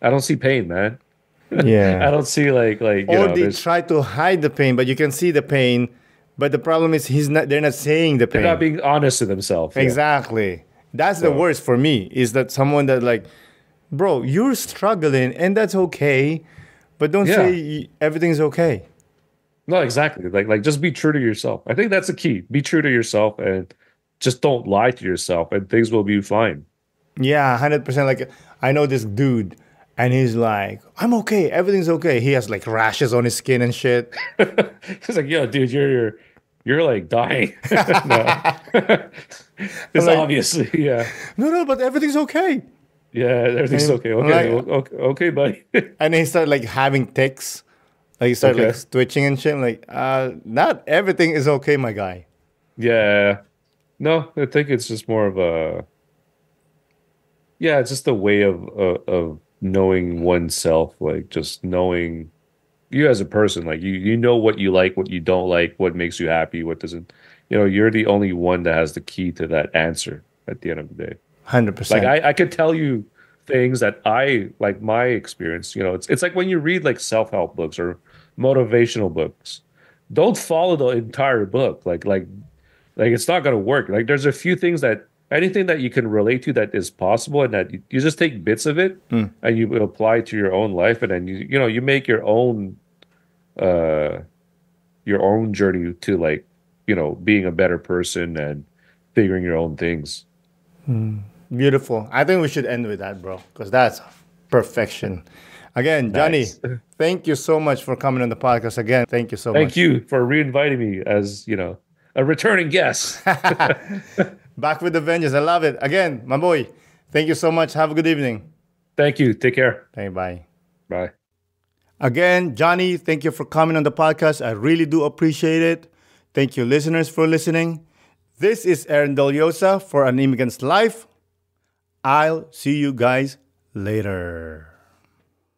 I don't see pain, man. I Yeah. don't see Or they there's try to hide the pain, but you can see the pain. But the problem is he's not. They're not saying the they're not pain. being honest to themselves. Yeah. Exactly. That's the So worst for me. Is that someone that like, bro, you're struggling, and that's okay, but don't say yeah. everything's okay. No, exactly. Like just be true to yourself. I think that's the key. Be true to yourself and just don't lie to yourself and things will be fine. Yeah, 100%. Like I know this dude, and he's like, I'm okay, everything's okay. He has like rashes on his skin and shit. It's like, yo, dude, you're like dying. No. I'm It's like, obviously, yeah. no, no, but everything's okay. Yeah, everything's And okay. I'm Okay, like, okay, okay, buddy. and he started like having tics, like he started like Okay. twitching and shit. I'm like, not everything is okay, my guy. Yeah. No, I think it's just more of it's just a way of knowing oneself, like just knowing you as a person, like you know what you like, what you don't like, what makes you happy, what doesn't. You're the only one that has the key to that answer at the end of the day. Hundred Like percent. I could tell you things that I like my experience, it's like when you read like self-help books or motivational books. Don't follow the entire book. Like it's not gonna work. Like there's a few things that anything that you can relate to that is possible and that you just take bits of it and you apply to your own life and then you make uh your own journey to like, being a better person and figuring your own things. Beautiful. I think we should end with that, bro, because that's perfection. Again, Johnny, Nice. thank you so much for coming on the podcast. Again, thank you so Thank much. you for reinviting me as, a returning guest. Back with the vengeance. I love it. Again, my boy, thank you so much. Have a good evening. Thank you. Take care. Thank you. Bye. Bye. Again, Johnny, thank you for coming on the podcast. I really do appreciate it. Thank you, listeners, for listening. This is Aaron Deliosa for An Immigrant's Life. I'll see you guys later.